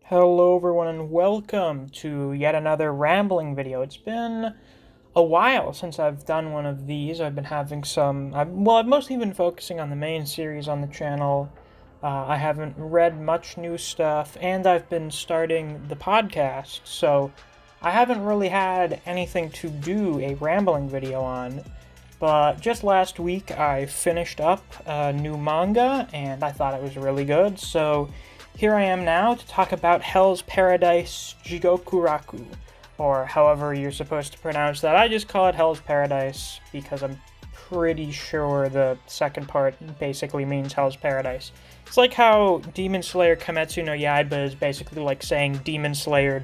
Hello everyone and welcome to yet another rambling video. It's been a while since I've done one of these. I've been having I've mostly been focusing on the main series on the channel. I haven't read much new stuff, and I've been starting the podcast, so I haven't really had anything to do a rambling video on. But just last week I finished up a new manga, and I thought it was really good, so here I am now to talk about Hell's Paradise Jigokuraku, or however you're supposed to pronounce that. I just call it Hell's Paradise because I'm pretty sure the second part basically means Hell's Paradise. It's like how Demon Slayer Kimetsu no Yaiba is basically like saying Demon Slayer,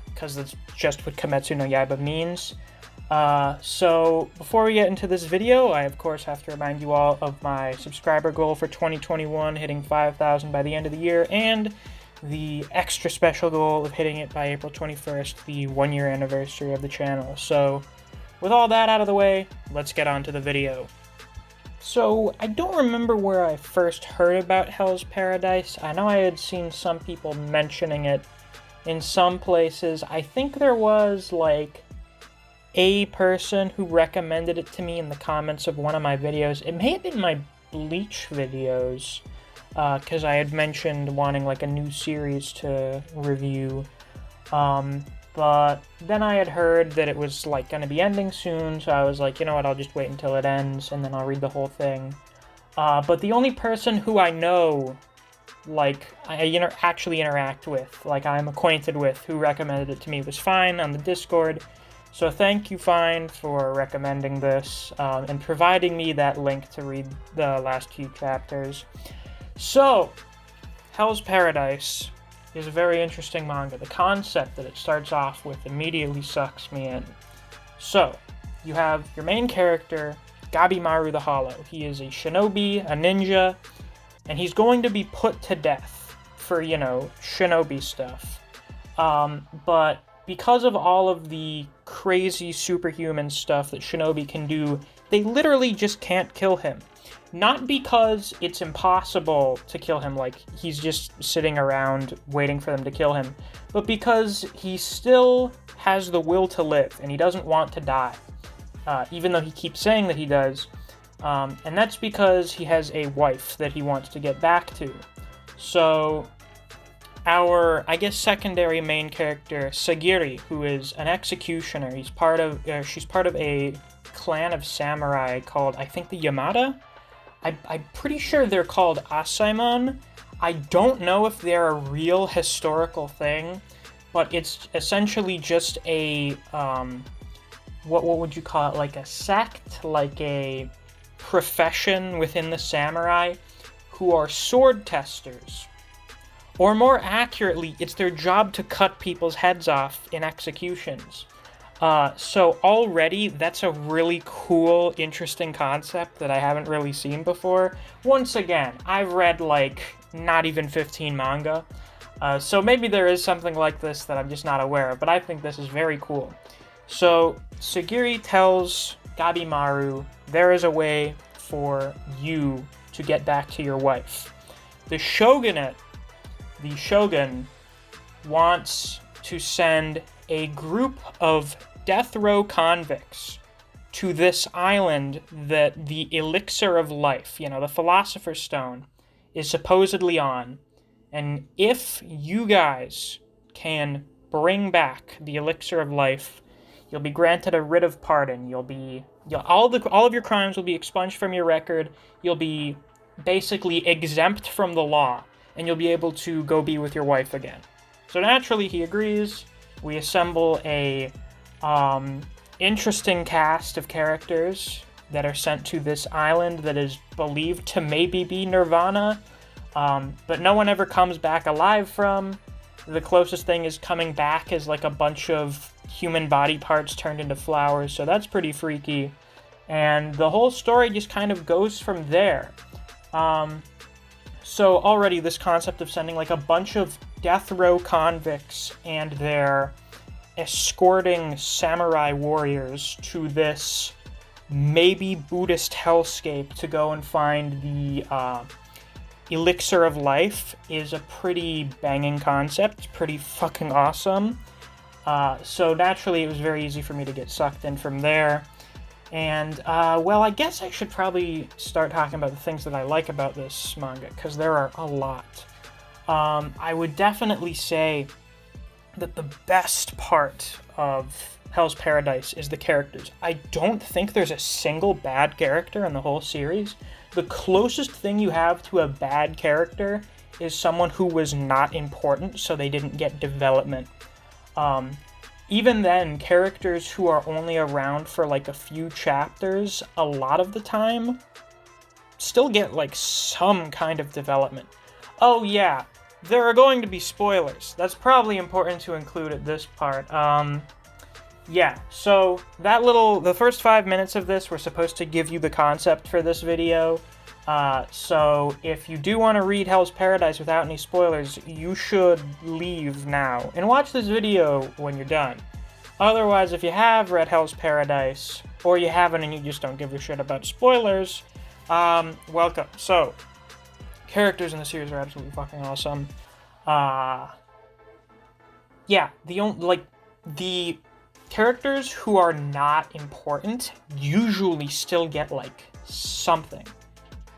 because that's just what Kimetsu no Yaiba means. So before we get into this video, I of course have to remind you all of my subscriber goal for 2021, hitting 5,000 by the end of the year, and the extra special goal of hitting it by April 21st, the 1-year anniversary of the channel. So with all that out of the way, let's get on to the video. So I don't remember where I first heard about Hell's Paradise. I know I had seen some people mentioning it in some places. I think there was like a person who recommended it to me in the comments of one of my videos. It may have been my Bleach videos, because I had mentioned wanting like a new series to review. But then I had heard that it was like going to be ending soon, so I was like, you know what, I'll just wait until it ends and then I'll read the whole thing. But the only person who I know, like, I actually interact with, like I'm acquainted with, who recommended it to me was Fine on the Discord. So thank you, Fine, for recommending this, and providing me that link to read the last few chapters. So, Hell's Paradise is a very interesting manga. The concept that it starts off with immediately sucks me in. So, you have your main character, Gabimaru the Hollow. He is a shinobi, a ninja, and he's going to be put to death for, shinobi stuff. But because of all of the crazy superhuman stuff that shinobi can do, they literally just can't kill him. Not because it's impossible to kill him, like he's just sitting around waiting for them to kill him, but because he still has the will to live and he doesn't want to die, even though he keeps saying that he does. And that's because he has a wife that he wants to get back to. So our, I guess, secondary main character, Sagiri, who is an executioner. She's part of a clan of samurai called, I think, the Yamada? I'm pretty sure they're called Asaemon. I don't know if they're a real historical thing, but it's essentially just a, what would you call it, like a sect, like a profession within the samurai, who are sword testers. Or more accurately, it's their job to cut people's heads off in executions. So already, that's a really cool, interesting concept that I haven't really seen before. Once again, I've read, like, not even 15 manga, so maybe there is something like this that I'm just not aware of, but I think this is very cool. So, Sagiri tells Gabimaru, there is a way for you to get back to your wife. The shogun wants to send a group of death row convicts to this island that the elixir of life, the Philosopher's Stone, is supposedly on. And if you guys can bring back the elixir of life, you'll be granted a writ of pardon. All of your crimes will be expunged from your record. You'll be basically exempt from the law, and you'll be able to go be with your wife again. So naturally, he agrees. We assemble a interesting cast of characters that are sent to this island that is believed to maybe be Nirvana, but no one ever comes back alive from. The closest thing is coming back is like a bunch of human body parts turned into flowers, so that's pretty freaky. And the whole story just kind of goes from there. So already this concept of sending like a bunch of death row convicts and their escorting samurai warriors to this maybe Buddhist hellscape to go and find elixir of life is a pretty banging concept. It's pretty fucking awesome. So naturally, it was very easy for me to get sucked in from there. And, well, I guess I should probably start talking about the things that I like about this manga, because there are a lot. I would definitely say that the best part of Hell's Paradise is the characters. I don't think there's a single bad character in the whole series. The closest thing you have to a bad character is someone who was not important, so they didn't get development. Even then, characters who are only around for like a few chapters, a lot of the time, still get like some kind of development. Oh yeah, there are going to be spoilers. That's probably important to include at this part. Yeah, so the first 5 minutes of this were supposed to give you the concept for this video. So if you do want to read Hell's Paradise without any spoilers, you should leave now and watch this video when you're done. Otherwise, if you have read Hell's Paradise, or you haven't and you just don't give a shit about spoilers, welcome. So, characters in the series are absolutely fucking awesome. Yeah, the characters who are not important usually still get, like, something.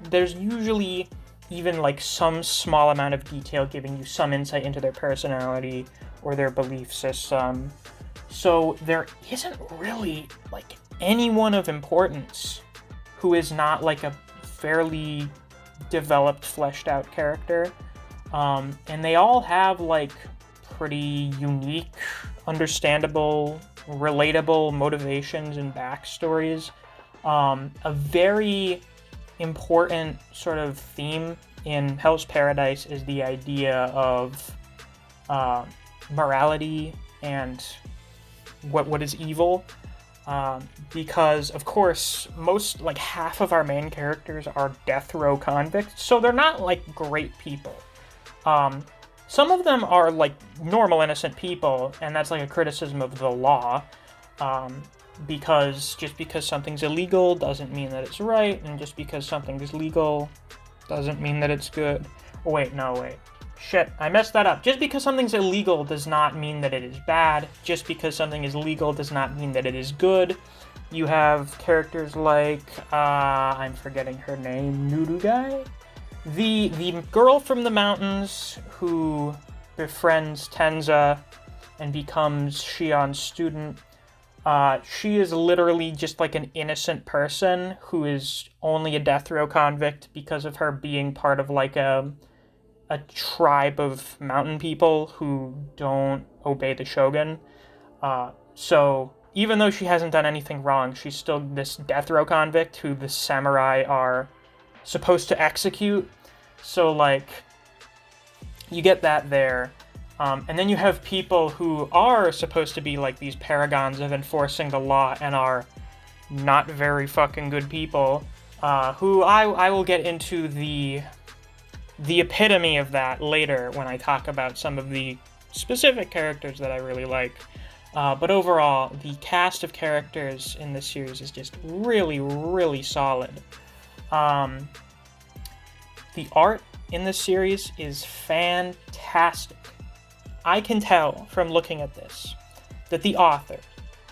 There's usually even, like, some small amount of detail giving you some insight into their personality or their belief system. So there isn't really, like, anyone of importance who is not, like, a fairly developed, fleshed out character. And they all have, like, pretty unique, understandable, relatable motivations and backstories. A very important sort of theme in Hell's Paradise is the idea of morality and what is evil. Because, of course, half of our main characters are death row convicts, so they're not, like, great people. Some of them are, like, normal, innocent people, and that's, like, a criticism of the law, because just because something's illegal doesn't mean that it's right, and just because something is legal doesn't mean that it's good. Wait. Shit, I messed that up. Just because something's illegal does not mean that it is bad. Just because something is legal does not mean that it is good. You have characters like, I'm forgetting her name, Nurugai? The girl from the mountains who befriends Tenza and becomes Shion's student. She is literally just like an innocent person who is only a death row convict because of her being part of like a tribe of mountain people who don't obey the Shogun. So even though she hasn't done anything wrong, she's still this death row convict who the samurai are supposed to execute. So, like, you get that there. And then you have people who are supposed to be, like, these paragons of enforcing the law and are not very fucking good people, who I will get into the epitome of that later when I talk about some of the specific characters that I really like. But overall, the cast of characters in this series is just really, really solid. The art in this series is fantastic. I can tell from looking at this that the author,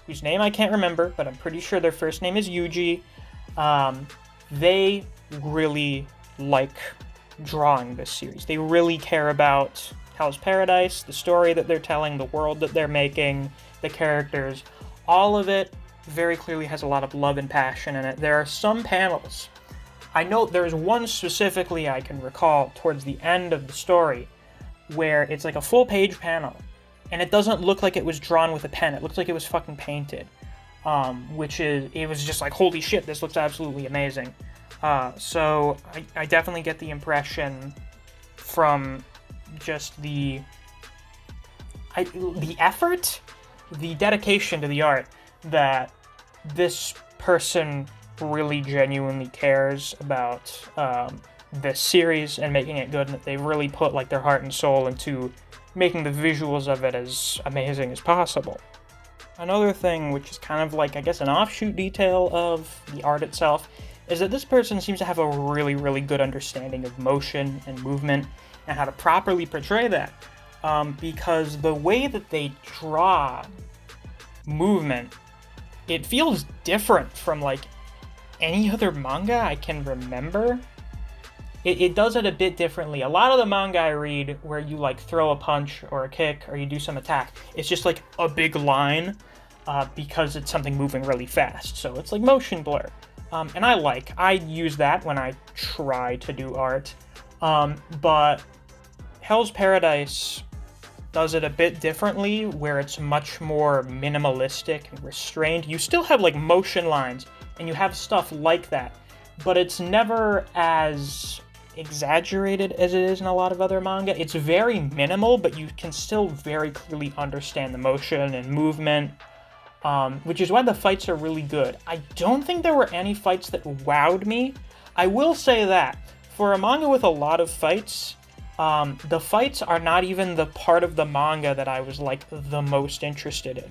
whose name I can't remember, but I'm pretty sure their first name is Yuji, they really like drawing this series. They really care about Hell's Paradise, the story that they're telling, the world that they're making, the characters. All of it very clearly has a lot of love and passion in it. There are some panels. I know there's one specifically I can recall towards the end of the story where it's like a full-page panel, and it doesn't look like it was drawn with a pen. It looks like it was fucking painted, it was just like, holy shit, this looks absolutely amazing. So I definitely get the impression from just the effort, the dedication to the art, that this person really genuinely cares about this series and making it good, and that they've really put like their heart and soul into making the visuals of it as amazing as possible. Another thing, which is kind of like, I guess, an offshoot detail of the art itself, is that this person seems to have a really, really good understanding of motion and movement and how to properly portray that. Because the way that they draw movement, it feels different from, like, any other manga I can remember. It does it a bit differently. A lot of the manga I read where you, like, throw a punch or a kick or you do some attack, it's just, like, a big line because it's something moving really fast. So it's like motion blur. And I use that when I try to do art. But Hell's Paradise does it a bit differently, where it's much more minimalistic and restrained. You still have, like, motion lines, and you have stuff like that, but it's never as exaggerated as it is in a lot of other manga. It's very minimal, but you can still very clearly understand the motion and movement, which is why the fights are really good. I don't think there were any fights that wowed me. I will say that, for a manga with a lot of fights, the fights are not even the part of the manga that I was, like, the most interested in.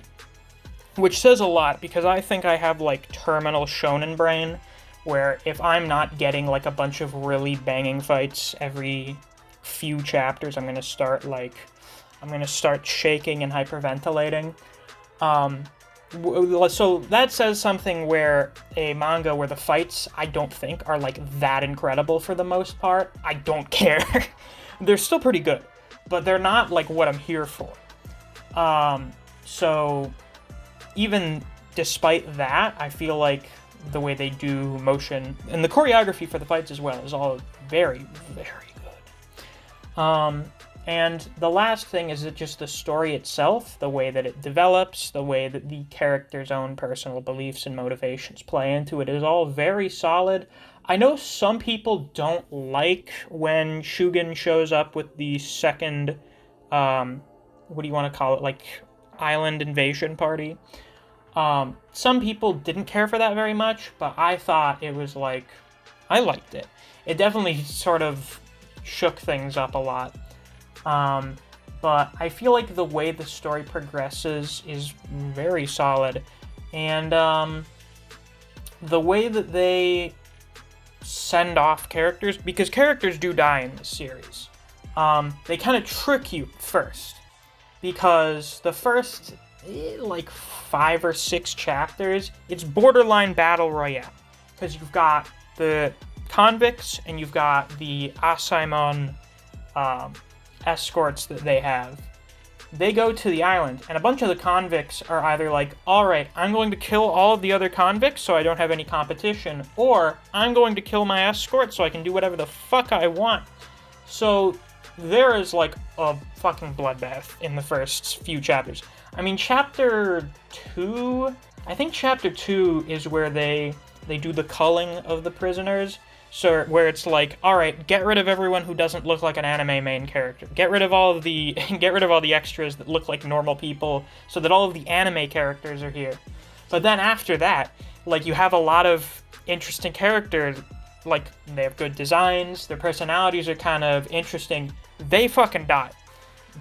Which says a lot, because I think I have, like, terminal shonen brain, where if I'm not getting, like, a bunch of really banging fights every few chapters, I'm gonna start shaking and hyperventilating. So that says something where a manga where the fights, I don't think, are, like, that incredible for the most part. I don't care. They're still pretty good, but they're not, like, what I'm here for. So even despite that, I feel like the way they do motion and the choreography for the fights as well is all very, very good. And the last thing is that just the story itself, the way that it develops, the way that the character's own personal beliefs and motivations play into it is all very solid. I know some people don't like when Shugen shows up with the second, what do you want to call it, like, island invasion party. Some people didn't care for that very much, but I thought it was, like, I liked it. It definitely sort of shook things up a lot. But I feel like the way the story progresses is very solid. And, the way that they send off characters, because characters do die in this series, they kind of trick you first. Because the first, like, 5 or 6 chapters, it's borderline battle royale. Because you've got the convicts and you've got the Asaemon escorts that they have. They go to the island, and a bunch of the convicts are either like, alright, I'm going to kill all of the other convicts so I don't have any competition, or I'm going to kill my escort so I can do whatever the fuck I want. So there is, like, a fucking bloodbath in the first few chapters. I mean, chapter 2, I think chapter 2 is where they do the culling of the prisoners. So where it's like, all right, get rid of everyone who doesn't look like an anime main character. Get rid of all the extras that look like normal people, so that all of the anime characters are here. But then after that, like, you have a lot of interesting characters. Like, they have good designs, their personalities are kind of interesting. They fucking die.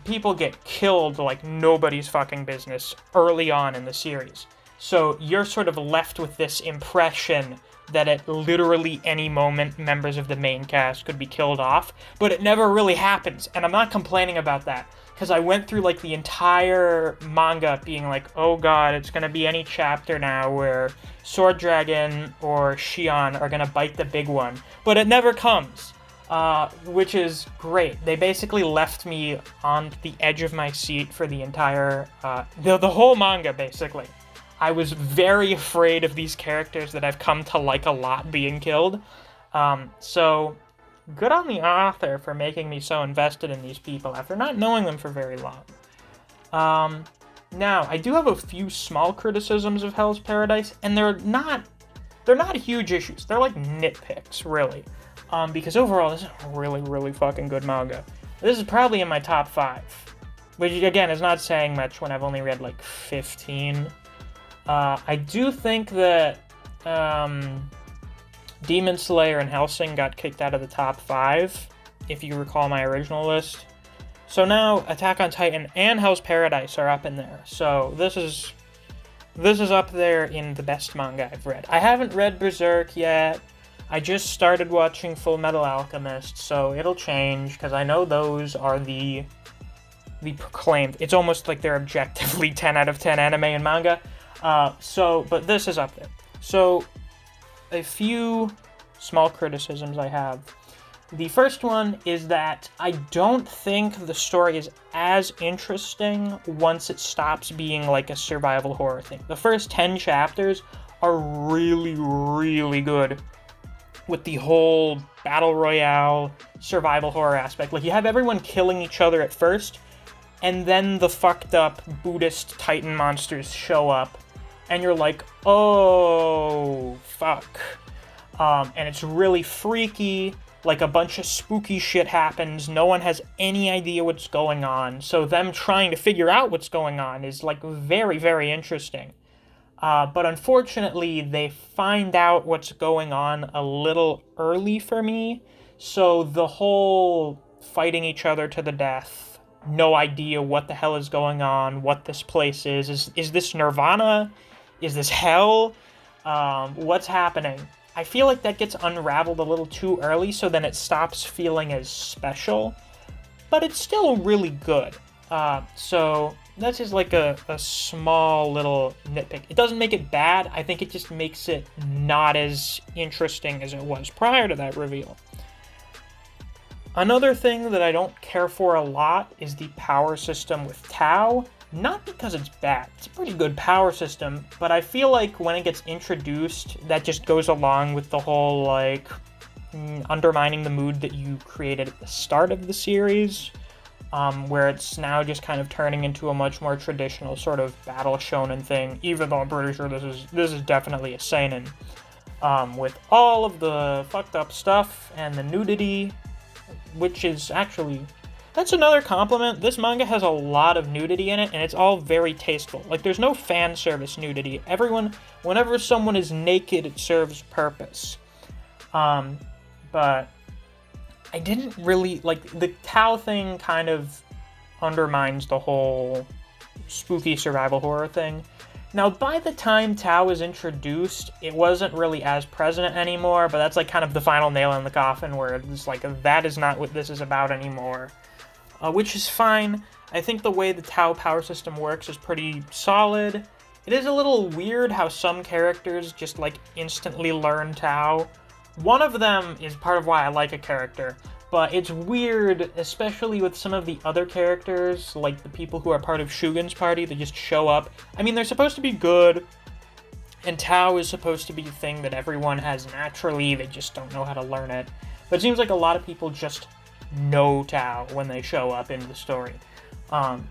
People get killed like nobody's fucking business early on in the series. So you're sort of left with this impression that at literally any moment members of the main cast could be killed off, but it never really happens, and I'm not complaining about that, because I went through, like, the entire manga being like, oh god, it's gonna be any chapter now where Sword Dragon or Shion are gonna bite the big one, but it never comes, which is great. They basically left me on the edge of my seat for the entire, the whole manga, basically. I was very afraid of these characters that I've come to like a lot being killed. So, good on the author for making me so invested in these people after not knowing them for very long. Now, I do have a few small criticisms of Hell's Paradise, and they're not huge issues. They're like nitpicks, really. Because overall, this is a really, really fucking good manga. This is probably in my top 5. Which, again, is not saying much when I've only read, like, 15. I do think that Demon Slayer and Hellsing got kicked out of the top 5, if you recall my original list. So now Attack on Titan and Hell's Paradise are up in there. So this is up there in the best manga I've read. I haven't read Berserk yet. I just started watching Full Metal Alchemist, so it'll change, because I know those are the proclaimed. It's almost like they're objectively 10 out of 10 anime and manga. But this is up there. So, a few small criticisms I have. The first one is that I don't think the story is as interesting once it stops being like a survival horror thing. The first 10 chapters are really, really good with the whole battle royale survival horror aspect. Like, you have everyone killing each other at first, and then the fucked up Buddhist Titan monsters show up, and you're like, oh, fuck. And it's really freaky. Like, a bunch of spooky shit happens, no one has any idea what's going on, so them trying to figure out what's going on is, like, very, very interesting. But unfortunately, they find out what's going on a little early for me, so the whole fighting each other to the death, no idea what the hell is going on, what this place is this Nirvana? Is this hell? What's happening? I feel like that gets unraveled a little too early, so then it stops feeling as special, but it's still really good. So that's just like a small little nitpick. It doesn't make it bad, I think it just makes it not as interesting as it was prior to that reveal. Another thing that I don't care for a lot is the power system with Tao. Not because it's bad, it's a pretty good power system, but I feel like when it gets introduced, that just goes along with the whole, like, undermining the mood that you created at the start of the series, where it's now just kind of turning into a much more traditional sort of battle shonen thing, even though I'm pretty sure this is definitely a seinen, with all of the fucked up stuff and the nudity, which is actually... That's another compliment. This manga has a lot of nudity in it, and it's all very tasteful. Like, there's no fan service nudity. Whenever someone is naked, it serves purpose. But I didn't really, like, the Tao thing kind of undermines the whole spooky survival horror thing. Now, by the time Tao was introduced, it wasn't really as present anymore, but that's, like, kind of the final nail in the coffin, where it's like, that is not what this is about anymore. Which is fine. I think the way the Tao power system works is pretty solid. It is a little weird how some characters just, like, instantly learn Tao. One of them is part of why I like a character, but it's weird, especially with some of the other characters, like the people who are part of Shugen's party, that just show up. I mean, they're supposed to be good, and Tao is supposed to be the thing that everyone has naturally, they just don't know how to learn it. But it seems like a lot of people just know Tao when they show up in the story.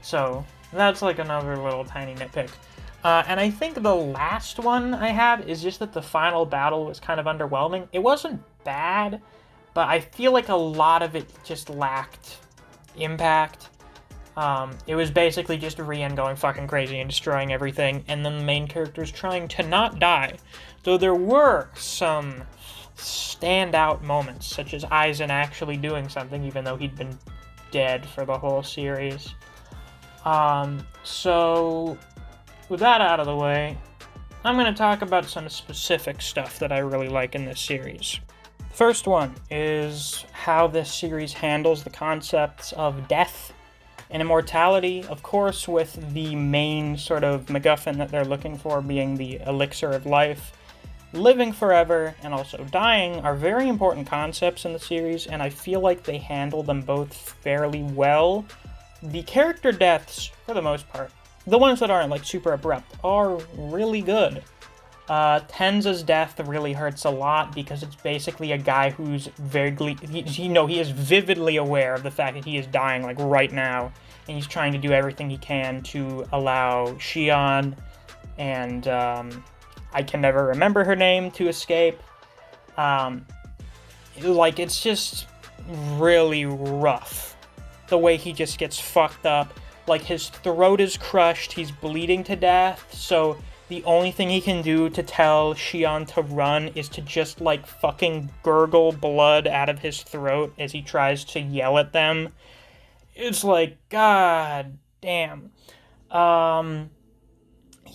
So that's like another little tiny nitpick. And I think the last one I have is just that the final battle was kind of underwhelming. It wasn't bad, but I feel like a lot of it just lacked impact. It was basically just Rian going fucking crazy and destroying everything, and then the main characters trying to not die. Though there were some standout moments, such as Aizen actually doing something, even though he'd been dead for the whole series. So, with that out of the way, I'm going to talk about some specific stuff that I really like in this series. First one is how this series handles the concepts of death and immortality, of course, with the main sort of MacGuffin that they're looking for being the elixir of life. Living forever and also dying are very important concepts in the series, and I feel like they handle them both fairly well. The character deaths, for the most part, the ones that aren't like super abrupt, are really good. Tenza's death really hurts a lot because it's basically a guy who's he is vividly aware of the fact that he is dying like right now, and he's trying to do everything he can to allow Shion and I can never remember her name to escape. Like, it's just really rough. The way he just gets fucked up. Like, his throat is crushed, he's bleeding to death, so the only thing he can do to tell Shion to run is to just, like, fucking gurgle blood out of his throat as he tries to yell at them. It's like, god damn. Yeah,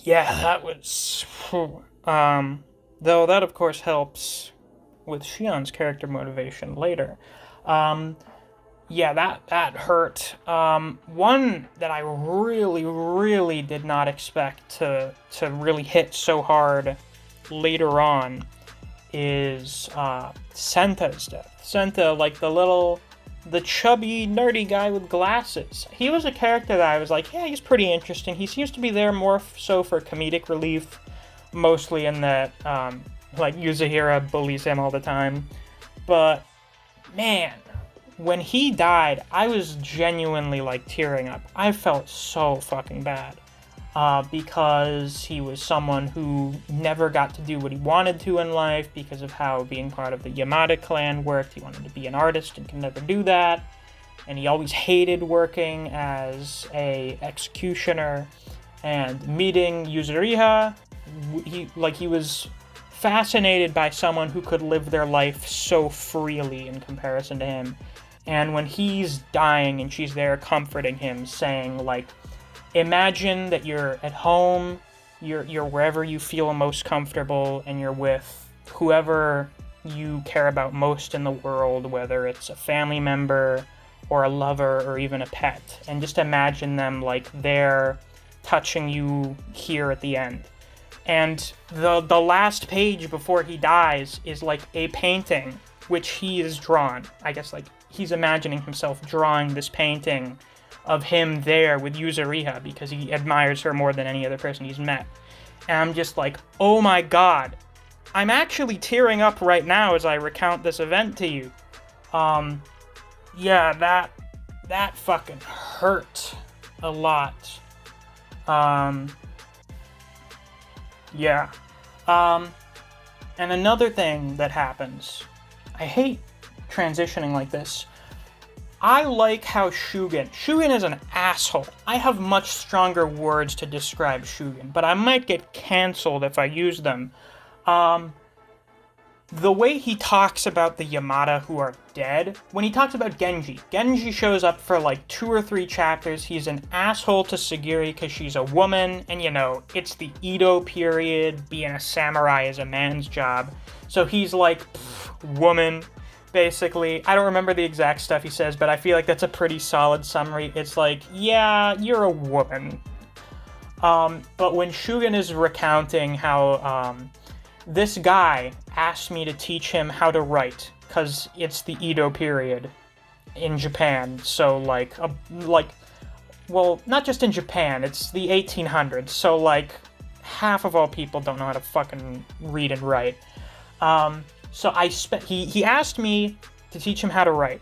that was... Though that, of course, helps with Shion's character motivation later. Yeah, that hurt. One that I really did not expect to really hit so hard later on is Senta's death. Senta, like the chubby, nerdy guy with glasses. He was a character that I was like, yeah, he's pretty interesting. He seems to be there more so for comedic relief, mostly in that, like, Yuzahira bullies him all the time. But, man, when he died, I was genuinely, like, tearing up. I felt so fucking bad. Because he was someone who never got to do what he wanted to in life because of how being part of the Yamada clan worked. He wanted to be an artist and could never do that. And he always hated working as a executioner. And meeting Yuzuriha, he was fascinated by someone who could live their life so freely in comparison to him. And when he's dying and she's there comforting him, saying, like, imagine that you're at home, you're wherever you feel most comfortable, and you're with whoever you care about most in the world, whether it's a family member or a lover or even a pet. And just imagine them, like, there touching you here at the end. And the last page before he dies is, like, a painting which he has drawn. I guess, like, he's imagining himself drawing this painting of him there with Yuzuriha because he admires her more than any other person he's met. And I'm just like, oh my god. I'm actually tearing up right now as I recount this event to you. Yeah, that fucking hurt a lot. Yeah. And another thing that happens, I hate transitioning like this. I like how Shugen is an asshole. I have much stronger words to describe Shugen, but I might get cancelled if I use them. The way he talks about the Yamada who are dead, when he talks about Genji shows up for like 2 or 3 chapters. He's an asshole to Sagiri because she's a woman, and you know, it's the Edo period, being a samurai is a man's job. So he's like, woman. Basically, I don't remember the exact stuff he says, but I feel like that's a pretty solid summary. It's like, yeah, you're a woman. But when Shugen is recounting how this guy asked me to teach him how to write, because it's the Edo period in Japan, so well, not just in Japan, it's the 1800s, so like half of all people don't know how to fucking read and write. So he asked me to teach him how to write,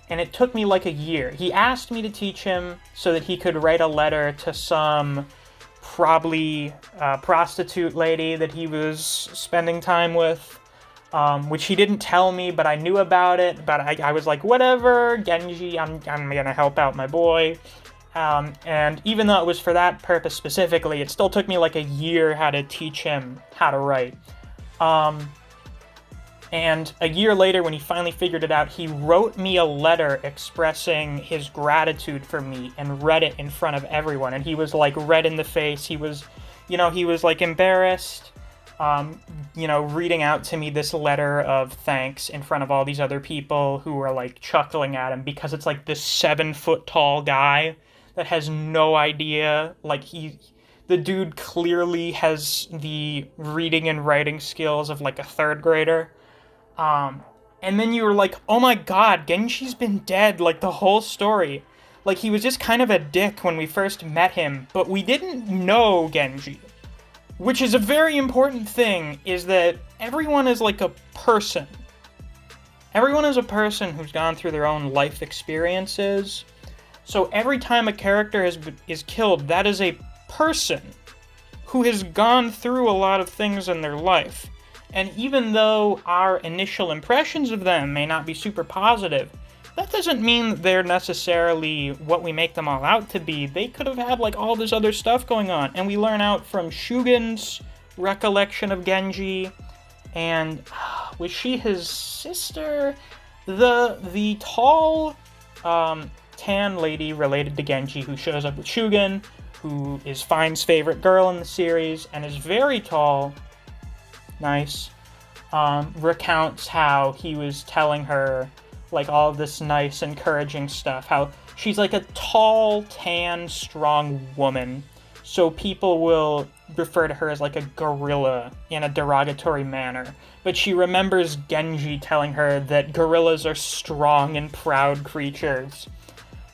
and it took me like a year. He asked me to teach him so that he could write a letter to some probably prostitute lady that he was spending time with, which he didn't tell me, but I knew about it. But I was like, whatever, Genji, I'm gonna help out my boy. And even though it was for that purpose specifically, it still took me like a year how to teach him how to write. And a year later, when he finally figured it out, he wrote me a letter expressing his gratitude for me and read it in front of everyone. And he was like red in the face. He was like embarrassed, reading out to me this letter of thanks in front of all these other people who were like chuckling at him because it's like this 7-foot tall guy that has no idea. Like the dude clearly has the reading and writing skills of like a 3rd grader. And then you were like, oh my god, Genji's been dead, like, the whole story. Like, he was just kind of a dick when we first met him, but we didn't know Genji. Which is a very important thing, is that everyone is like a person. Everyone is a person who's gone through their own life experiences. So every time a character is killed, that is a person who has gone through a lot of things in their life. And even though our initial impressions of them may not be super positive, that doesn't mean they're necessarily what we make them all out to be. They could have had like all this other stuff going on. And we learn out from Shugen's recollection of Genji. And was she his sister? The tall tan lady related to Genji who shows up with Shugen, who is Fine's favorite girl in the series and is very tall. Nice. recounts how he was telling her, like, all of this nice, encouraging stuff. How she's, like, a tall, tan, strong woman. So people will refer to her as, like, a gorilla in a derogatory manner. But she remembers Genji telling her that gorillas are strong and proud creatures.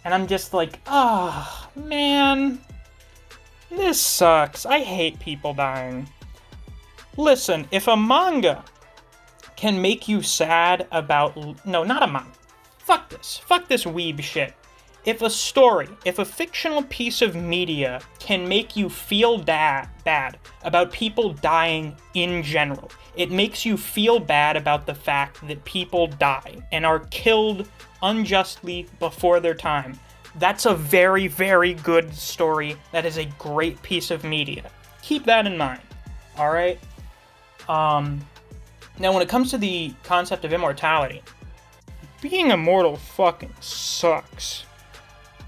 And I'm just like, ah, oh, man. This sucks. I hate people dying. Listen, if a manga can make you sad about... No, not a manga. Fuck this. Fuck this weeb shit. If a story, if a fictional piece of media can make you feel bad about people dying in general, it makes you feel bad about the fact that people die and are killed unjustly before their time, that's a very, very good story. That is a great piece of media. Keep that in mind. Alright? Now when it comes to the concept of immortality, being immortal fucking sucks.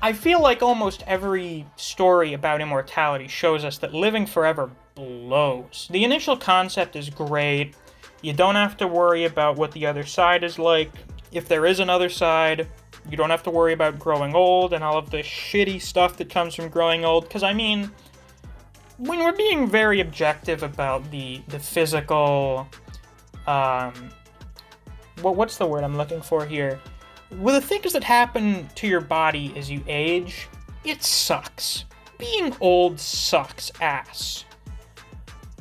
I feel like almost every story about immortality shows us that living forever blows. The initial concept is great. You don't have to worry about what the other side is like. If there is another side, you don't have to worry about growing old and all of the shitty stuff that comes from growing old. Because, I mean, when we're being very objective about the physical... what's the word I'm looking for here? Well, the things that happen to your body as you age, it sucks. Being old sucks ass.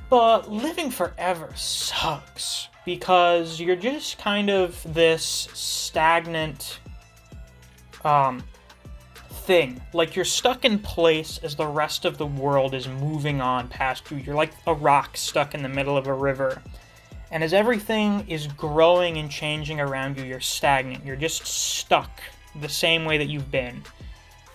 But living forever sucks, because you're just kind of this stagnant thing. Like, you're stuck in place as the rest of the world is moving on past you. You're like a rock stuck in the middle of a river. And as everything is growing and changing around you, you're stagnant. You're just stuck the same way that you've been.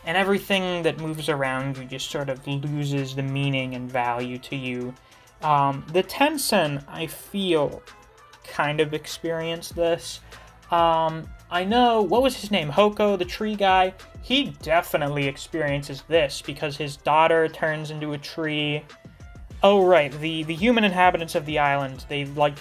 And everything that moves around you just sort of loses the meaning and value to you. The Tensen, I feel, kind of experienced this. I know, what was his name? Hoko, the tree guy? He definitely experiences this because his daughter turns into a tree. Oh, right, the human inhabitants of the island, they, like,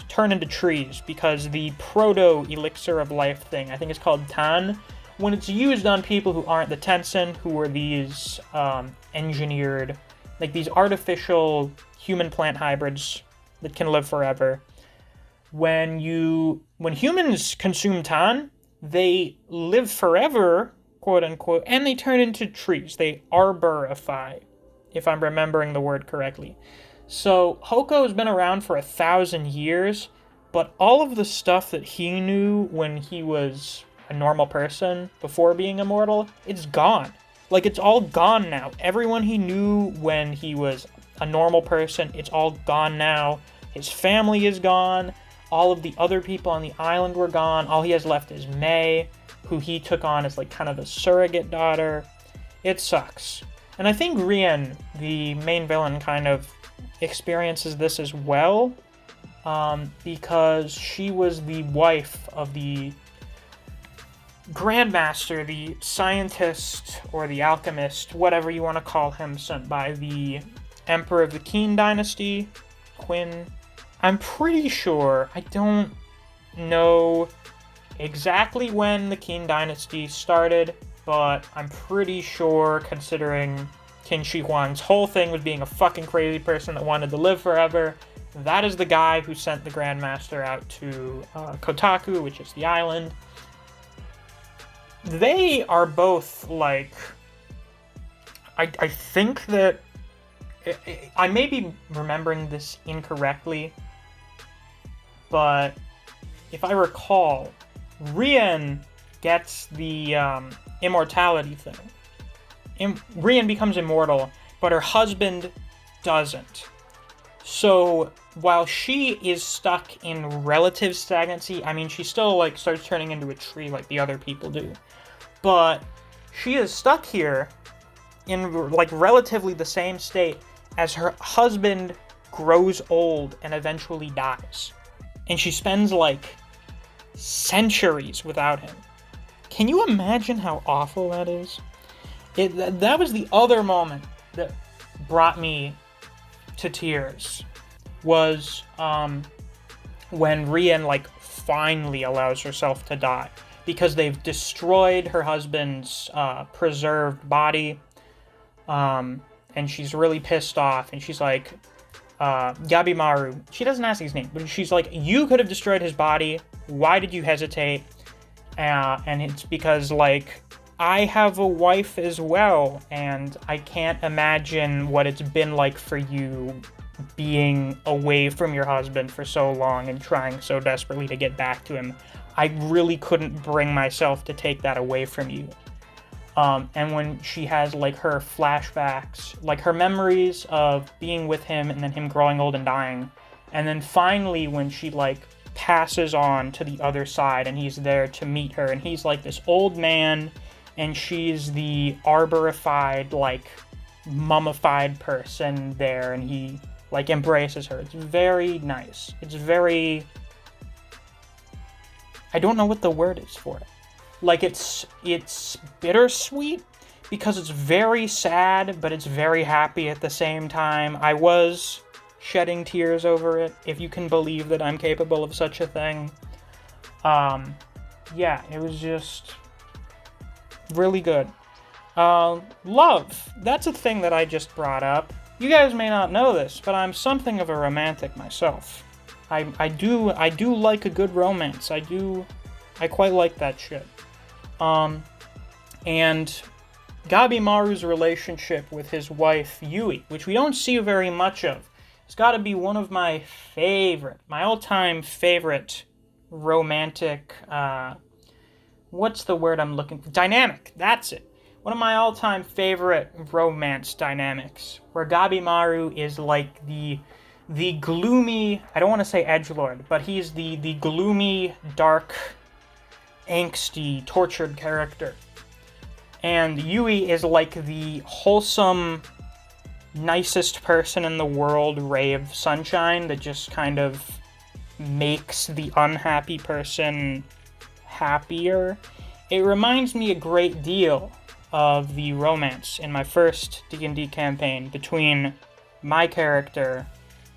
turn into trees because the proto-elixir of life thing, I think it's called Tan, when it's used on people who aren't the Tensen, who are these engineered, like these artificial human-plant hybrids that can live forever, when humans consume Tan, they live forever, quote-unquote, and they turn into trees. They arborify, if I'm remembering the word correctly. So, Hoko's been around for 1,000 years, but all of the stuff that he knew when he was a normal person, before being immortal, it's gone. Like, it's all gone now. Everyone he knew when he was a normal person, it's all gone now. His family is gone. All of the other people on the island were gone. All he has left is Mei, who he took on as, like, kind of a surrogate daughter. It sucks. And I think Rien, the main villain, kind of experiences this as well, because she was the wife of the Grandmaster, the scientist, or the alchemist, whatever you want to call him, sent by the Emperor of the Qin Dynasty, Qin. I'm pretty sure, I don't know exactly when the Qin Dynasty started, but I'm pretty sure, considering Qin Shi Huang's whole thing was being a fucking crazy person that wanted to live forever, that is the guy who sent the Grandmaster out to Kotaku, which is the island. They are both, like... I think that... I may be remembering this incorrectly, but if I recall, Rien gets the immortality thing. Rien becomes immortal, but her husband doesn't. So while she is stuck in relative stagnancy, I mean, she still, like, starts turning into a tree like the other people do. But she is stuck here in, like, relatively the same state as her husband grows old and eventually dies. And she spends, like, centuries without him. Can you imagine how awful that is? That was the other moment that brought me to tears, was when Rien, like, finally allows herself to die. Because they've destroyed her husband's preserved body. And she's really pissed off. And she's like, Gabimaru, she doesn't ask his name, but she's like, you could have destroyed his body. Why did you hesitate? And it's because, like, I have a wife as well, and I can't imagine what it's been like for you being away from your husband for so long and trying so desperately to get back to him. I really couldn't bring myself to take that away from you. And when she has, like, her flashbacks, like, her memories of being with him and then him growing old and dying, and then finally when she, like, passes on to the other side and he's there to meet her, and he's, like, this old man, and she's the arborified, like, mummified person there, and he, like, embraces her. It's very nice. It's very... I don't know what the word is for it. Like, it's bittersweet, because it's very sad, but it's very happy at the same time. I was shedding tears over it, if you can believe that I'm capable of such a thing. Yeah, it was just really good. Love. That's a thing that I just brought up. You guys may not know this, but I'm something of a romantic myself. I do like a good romance. I quite like that shit. And Gabimaru's relationship with his wife, Yui, which we don't see very much of, has got to be one of my all-time favorite romantic, what's the word I'm looking for? Dynamic, that's it. One of my all-time favorite romance dynamics, where Gabimaru is like the gloomy, I don't want to say edgelord, but he's the gloomy, dark, angsty, tortured character. And Yui is like the wholesome, nicest person in the world, ray of sunshine that just kind of makes the unhappy person happier. It reminds me a great deal of the romance in my first D&D campaign between my character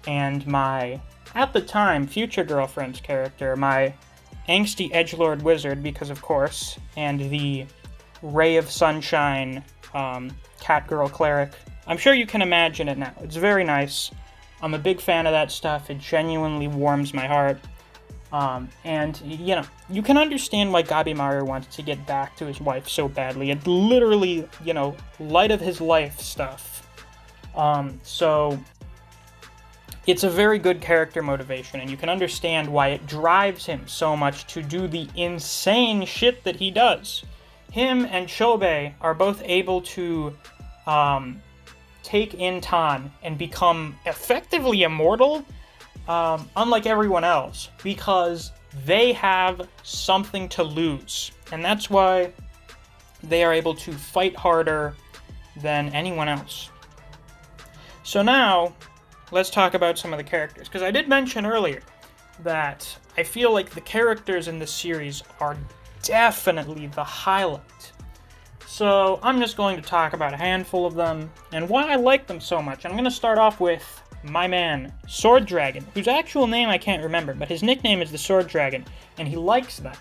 and my, at the time, future girlfriend's character, my angsty edgelord wizard, because of course, and the ray of sunshine catgirl cleric. I'm sure you can imagine it now. It's very nice. I'm a big fan of that stuff. It genuinely warms my heart. And, you know, you can understand why Gabimaru wants to get back to his wife so badly. It's literally, you know, light of his life stuff. So it's a very good character motivation, and you can understand why it drives him so much to do the insane shit that he does. Him and Chobe are both able to take Intan and become effectively immortal, unlike everyone else, because they have something to lose. And that's why they are able to fight harder than anyone else. So now, let's talk about some of the characters, because I did mention earlier that I feel like the characters in this series are definitely the highlight. So I'm just going to talk about a handful of them and why I like them so much. I'm going to start off with my man, Sword Dragon, whose actual name I can't remember, but his nickname is the Sword Dragon, and he likes that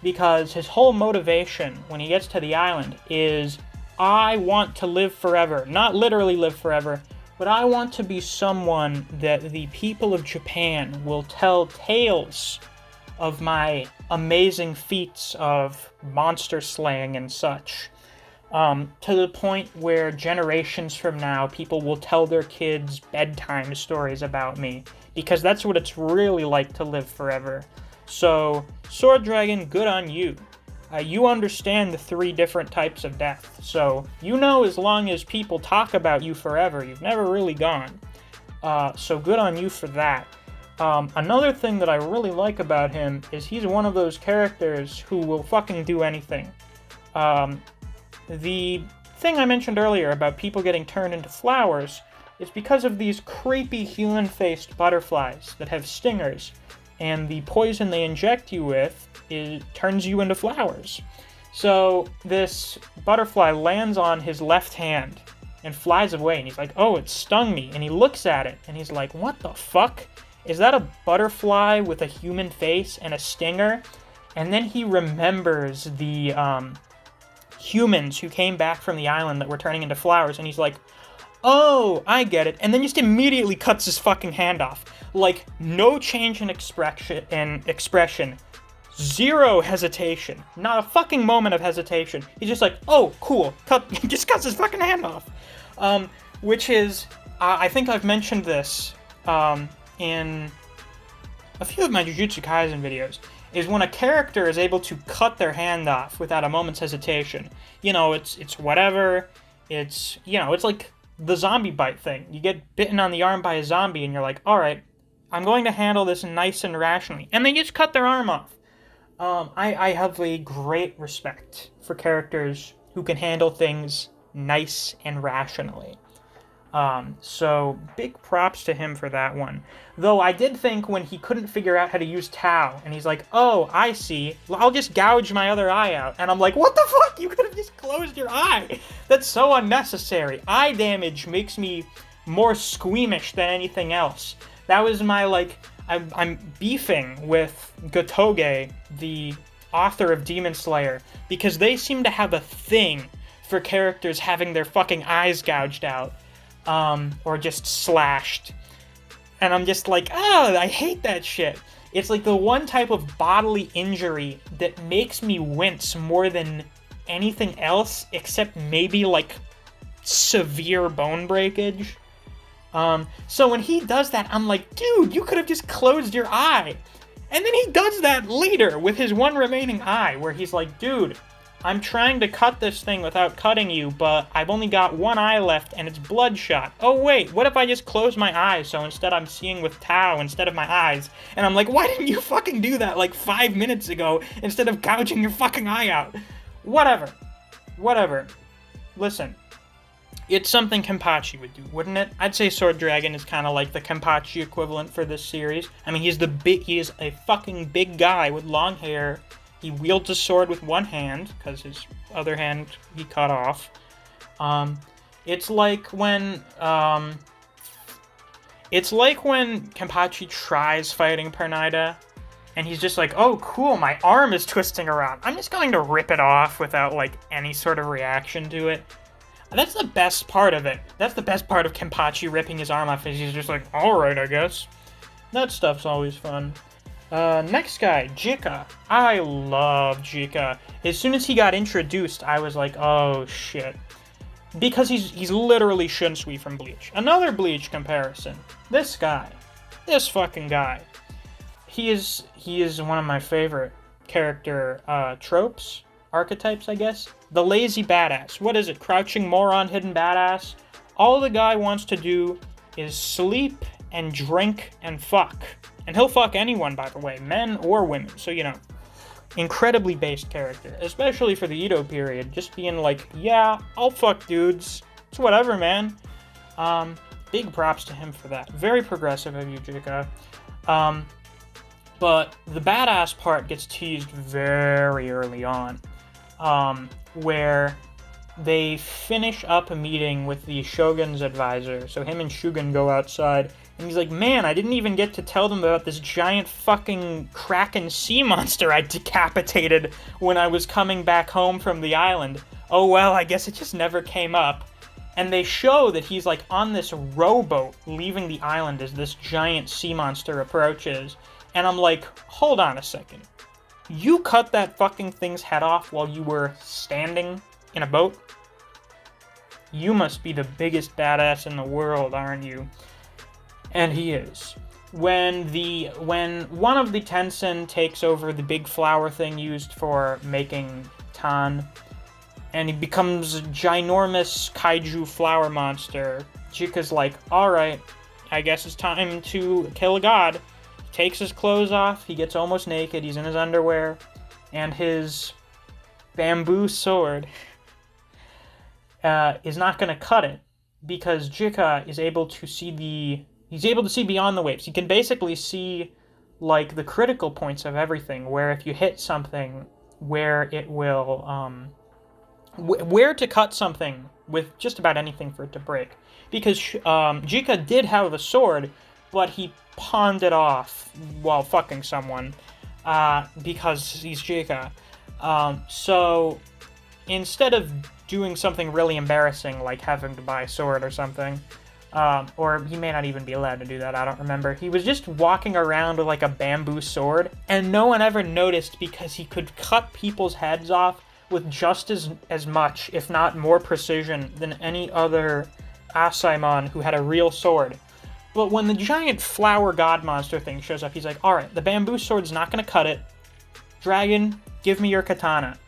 because his whole motivation when he gets to the island is, I want to live forever. Not literally live forever, but I want to be someone that the people of Japan will tell tales of my amazing feats of monster slaying and such. To the point where generations from now, people will tell their kids bedtime stories about me, because that's what it's really like to live forever. So, Sword Dragon, good on you. You understand the 3 different types of death, so you know as long as people talk about you forever, you've never really gone. So good on you for that. Another thing that I really like about him is he's one of those characters who will fucking do anything. The thing I mentioned earlier about people getting turned into flowers is because of these creepy human-faced butterflies that have stingers, and the poison they inject you with turns you into flowers. So this butterfly lands on his left hand and flies away, and he's like, oh, it stung me, and he looks at it, and he's like, what the fuck? is that a butterfly with a human face and a stinger? And then he remembers the humans who came back from the island that were turning into flowers, and he's like, oh, I get it. And then just immediately cuts his fucking hand off. Like, no change in expression. Zero hesitation. Not a fucking moment of hesitation. He's just like, oh, cool. He just cuts his fucking hand off. Which is, I think I've mentioned this in a few of my Jujutsu Kaisen videos, is when a character is able to cut their hand off without a moment's hesitation. You know, it's whatever. It's, you know, it's like the zombie bite thing. You get bitten on the arm by a zombie and you're like, alright, I'm going to handle this nice and rationally. And they just cut their arm off. I have a great respect for characters who can handle things nice and rationally. So big props to him for that one. Though I did think when he couldn't figure out how to use Tao, and he's like, oh, I see, I'll just gouge my other eye out. And I'm like, what the fuck? You could have just closed your eye. That's so unnecessary. Eye damage makes me more squeamish than anything else. That was my, like, I'm beefing with Gotoge, the author of Demon Slayer, because they seem to have a thing for characters having their fucking eyes gouged out. Or just slashed. And I'm just like, oh, I hate that shit. It's like the one type of bodily injury that makes me wince more than anything else, except maybe, like, severe bone breakage. So when he does that, I'm like, dude, you could have just closed your eye. And then he does that later with his one remaining eye, where he's like, dude, I'm trying to cut this thing without cutting you, but I've only got one eye left and it's bloodshot. Oh wait, what if I just close my eyes so instead I'm seeing with Tao instead of my eyes? And I'm like, why didn't you fucking do that like 5 minutes ago instead of gouging your fucking eye out? Whatever. Listen, it's something Kenpachi would do, wouldn't it? I'd say Sword Dragon is kind of like the Kenpachi equivalent for this series. I mean, he is a fucking big guy with long hair. He wields a sword with one hand, because his other hand he cut off. It's like when Kenpachi tries fighting Pernida, and he's just like, oh cool, my arm is twisting around. I'm just going to rip it off without, like, any sort of reaction to it. That's the best part of it. That's the best part of Kenpachi ripping his arm off, is he's just like, alright, I guess. That stuff's always fun. Next guy, Jika. I love Jika. As soon as he got introduced, I was like, oh shit. Because he's literally Shunsui from Bleach. Another Bleach comparison. This guy. This fucking guy. He is one of my favorite character, tropes. Archetypes, I guess. The lazy badass. What is it? Crouching moron, hidden badass? All the guy wants to do is sleep and drink and fuck. And he'll fuck anyone, by the way, men or women, so, you know, incredibly based character, especially for the Edo period, just being like, yeah, I'll fuck dudes, it's whatever, man. Big props to him for that. Very progressive of you, Jika. But the badass part gets teased very early on, where they finish up a meeting with the Shogun's advisor, so him and Shugen go outside, and he's like, man, I didn't even get to tell them about this giant fucking kraken sea monster I decapitated when I was coming back home from the island. Oh well, I guess it just never came up. And they show that he's like on this rowboat leaving the island as this giant sea monster approaches. And I'm like, hold on a second. You cut that fucking thing's head off while you were standing in a boat? You must be the biggest badass in the world, aren't you? And he is. When one of the Tensen takes over the big flower thing used for making Tan, and he becomes a ginormous kaiju flower monster, Jika's like, alright, I guess it's time to kill a god. He takes his clothes off, he gets almost naked, he's in his underwear, and his bamboo sword is not going to cut it, because Jika is able to see beyond the waves. He can basically see, like, the critical points of everything, where if you hit something, where it will, where to cut something with just about anything for it to break. Because Jika did have a sword, but he pawned it off while fucking someone, because he's Jika. So instead of doing something really embarrassing, like having to buy a sword or something, or he may not even be allowed to do that, I don't remember. He was just walking around with like a bamboo sword, and no one ever noticed because he could cut people's heads off with just as much, if not more precision, than any other Asaemon who had a real sword. But when the giant flower god monster thing shows up, he's like, alright, the bamboo sword's not gonna cut it. Dragon, give me your katana.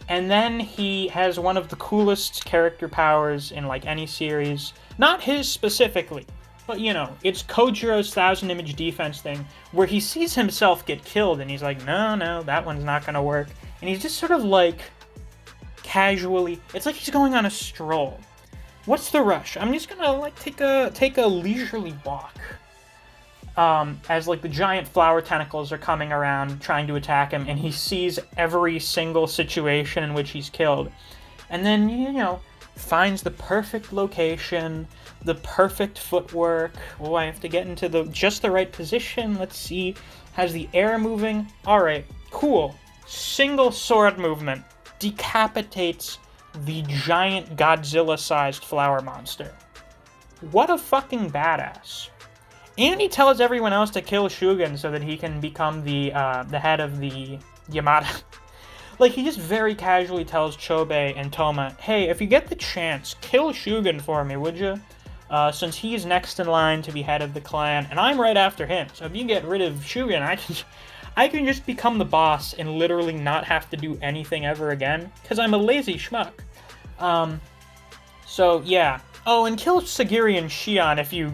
And then he has one of the coolest character powers in, like, any series. Not his specifically, but, you know, it's Kojiro's 1,000-image defense thing, where he sees himself get killed, and he's like, no, that one's not gonna work. And he's just sort of, like, casually... It's like he's going on a stroll. What's the rush? I'm just gonna, like, take a leisurely walk. As, like, the giant flower tentacles are coming around, trying to attack him, and he sees every single situation in which he's killed. And then, you know, finds the perfect location, the perfect footwork. Oh, I have to get into just the right position. Let's see. Has the air moving? Alright, cool. Single sword movement. Decapitates the giant Godzilla-sized flower monster. What a fucking badass. And he tells everyone else to kill Shugen so that he can become the head of the Yamada. Like, he just very casually tells Chobe and Toma, hey, if you get the chance, kill Shugen for me, would you? Since he's next in line to be head of the clan, and I'm right after him. So if you get rid of Shugen, I can just become the boss and literally not have to do anything ever again, because I'm a lazy schmuck. So, yeah. Oh, and kill Sagiri and Shion if you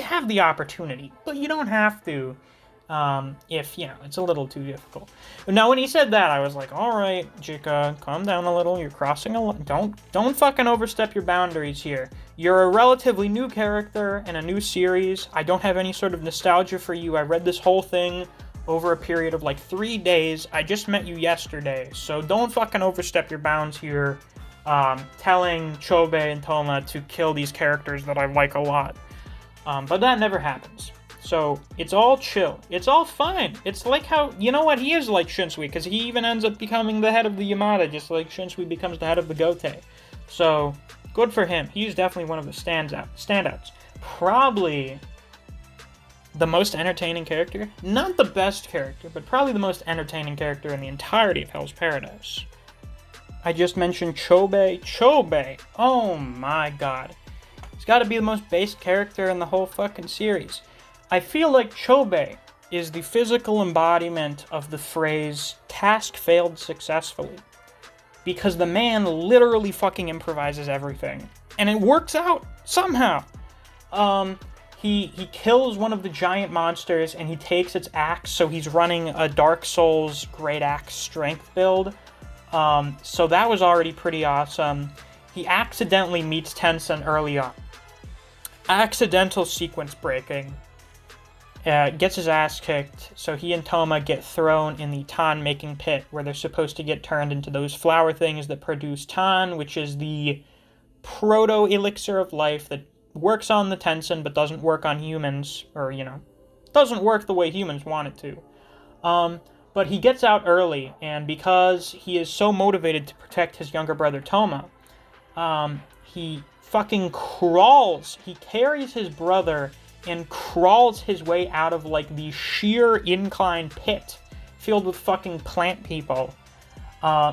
have the opportunity, but you don't have to, if, you know, it's a little too difficult. Now, when he said that, I was like, alright, Jika, calm down a little, you're crossing a line, don't fucking overstep your boundaries here. You're a relatively new character in a new series, I don't have any sort of nostalgia for you, I read this whole thing over a period of like 3 days, I just met you yesterday, so don't fucking overstep your bounds here, telling Chobe and Toma to kill these characters that I like a lot. But that never happens. So, it's all chill. It's all fine. It's like how, you know what, he is like Shinsui, because he even ends up becoming the head of the Yamada, just like Shinsui becomes the head of the Gote. So, good for him. He's definitely one of the standouts. Probably the most entertaining character. Not the best character, but probably the most entertaining character in the entirety of Hell's Paradise. I just mentioned Chobe. Chobe! Oh my god. He's got to be the most basic character in the whole fucking series. I feel like Chobe is the physical embodiment of the phrase, task failed successfully. Because the man literally fucking improvises everything. And it works out, somehow. He kills one of the giant monsters and he takes its axe, so he's running a Dark Souls Great Axe strength build. So that was already pretty awesome. He accidentally meets Tencent early on. Accidental sequence breaking. Gets his ass kicked, so he and Toma get thrown in the Tan-making pit, where they're supposed to get turned into those flower things that produce Tan, which is the proto-elixir of life that works on the Tencent but doesn't work on humans, or, you know, doesn't work the way humans want it to. But he gets out early, and because he is so motivated to protect his younger brother Toma, he fucking crawls. He carries his brother and crawls his way out of, like, the sheer incline pit filled with fucking plant people.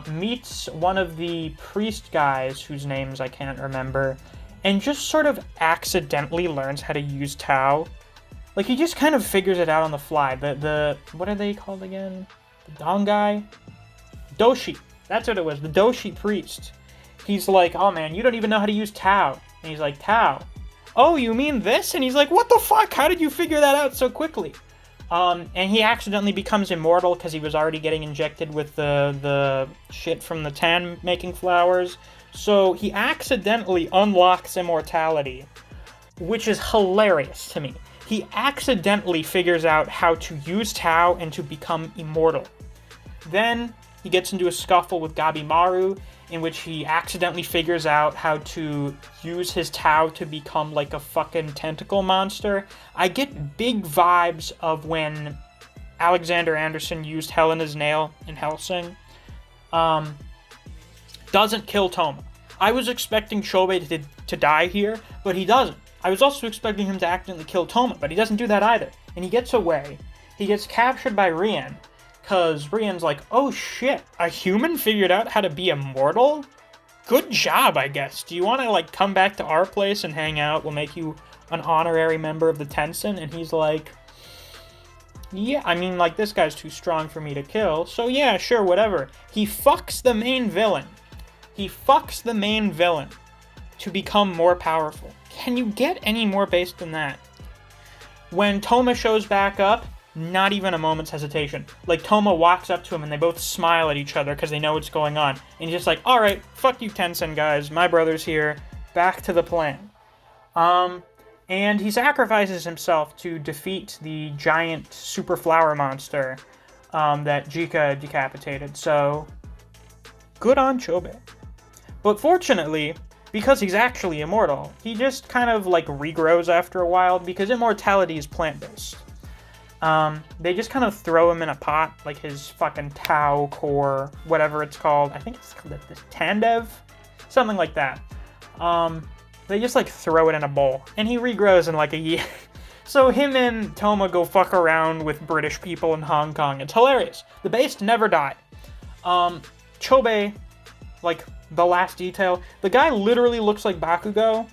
Meets one of the priest guys, whose names I can't remember, and just sort of accidentally learns how to use Tao. Like, he just kind of figures it out on the fly. What are they called again? The Dongai? Doshi. That's what it was. The Doshi priest. He's like, oh man, you don't even know how to use Tao. And he's like, Tao. Oh, you mean this? And he's like, what the fuck? How did you figure that out so quickly? And he accidentally becomes immortal because he was already getting injected with the shit from the Tan-making flowers. So he accidentally unlocks immortality, which is hilarious to me. He accidentally figures out how to use Tao and to become immortal. Then he gets into a scuffle with Gabimaru, in which he accidentally figures out how to use his Tao to become like a fucking tentacle monster. I get big vibes of when Alexander Anderson used Helena's Nail in Hellsing. Doesn't kill Toma. I was expecting Chobe to die here, but he doesn't. I was also expecting him to accidentally kill Toma, but he doesn't do that either. And he gets away. He gets captured by Rian, because Rian's like, oh shit, a human figured out how to be immortal? Good job, I guess. Do you want to, like, come back to our place and hang out? We'll make you an honorary member of the Tencent. And he's like, yeah, I mean, like, this guy's too strong for me to kill, so yeah, sure, whatever. He fucks the main villain. He fucks the main villain to become more powerful. Can you get any more base than that? When Toma shows back up, not even a moment's hesitation. Like, Toma walks up to him and they both smile at each other because they know what's going on. And he's just like, alright, fuck you Tencent guys, my brother's here, back to the plan. And he sacrifices himself to defeat the giant super flower monster that Jika decapitated, so good on Chobe. But fortunately, because he's actually immortal, he just kind of, like, regrows after a while, because immortality is plant-based. They just kind of throw him in a pot, like his fucking Tao core, whatever it's called. I think it's called this Tandev? Something like that. They just, like, throw it in a bowl, and he regrows in, like, a year. So him and Toma go fuck around with British people in Hong Kong. It's hilarious. The base never died. Chobe, like, the last detail, the guy literally looks like Bakugo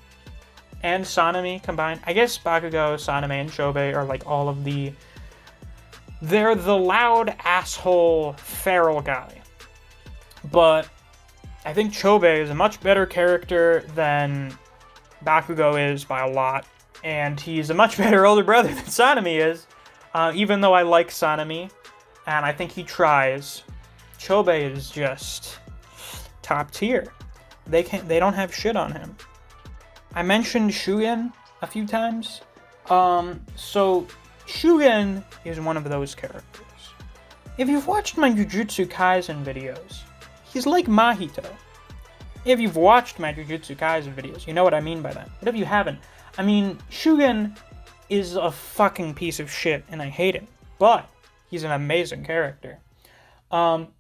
and Sanemi combined. I guess Bakugo, Sanemi, and Chobe are, like, all of the... They're the loud, asshole, feral guy. But I think Chobe is a much better character than Bakugo is by a lot. And he's a much better older brother than Sanemi is. Even though I like Sanemi, and I think he tries. Chobe is just top tier. They don't have shit on him. I mentioned Shugen a few times. So Shugen is one of those characters. If you've watched my Jujutsu Kaisen videos, he's like Mahito. If you've watched my Jujutsu Kaisen videos, you know what I mean by that. But if you haven't, I mean, Shugen is a fucking piece of shit, and I hate him. But he's an amazing character.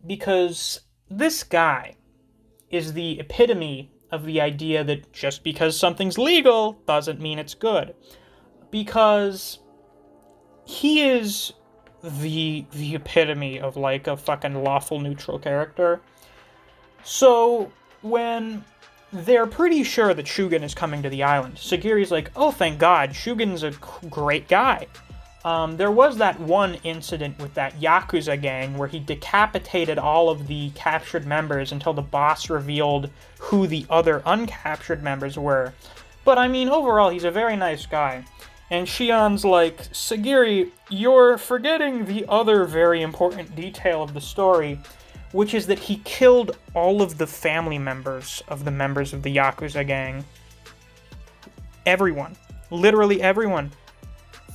Because this guy is the epitome of the idea that just because something's legal doesn't mean it's good. Because he is the epitome of, like, a fucking lawful neutral character. So when they're pretty sure that Shugen is coming to the island, Sagiri's like, oh, thank God, Shugen's a great guy. There was that one incident with that Yakuza gang where he decapitated all of the captured members until the boss revealed who the other uncaptured members were. But, I mean, overall, he's a very nice guy. And Shion's like, Sagiri, you're forgetting the other very important detail of the story, which is that he killed all of the family members of the Yakuza gang. Everyone. Literally everyone.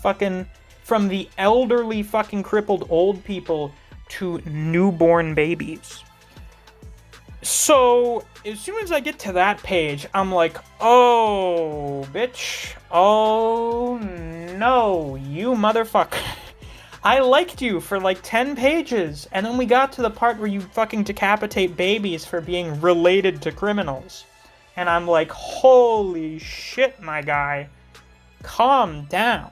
Fucking, from the elderly fucking crippled old people to newborn babies. So, as soon as I get to that page, I'm like, oh, bitch. Oh, no, you motherfucker. I liked you for like 10 pages, and then we got to the part where you fucking decapitate babies for being related to criminals. And I'm like, holy shit, my guy. Calm down.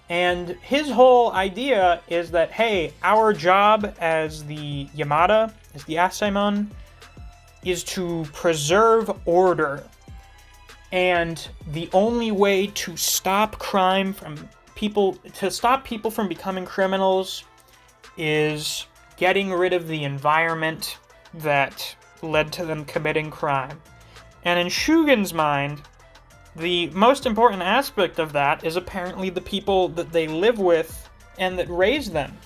And his whole idea is that, hey, our job as the Yamada, as the Asaemon, is to preserve order. And the only way to stop crime from people, to stop people from becoming criminals, is getting rid of the environment that led to them committing crime. And in Shugen's mind, the most important aspect of that is apparently the people that they live with and that raise them.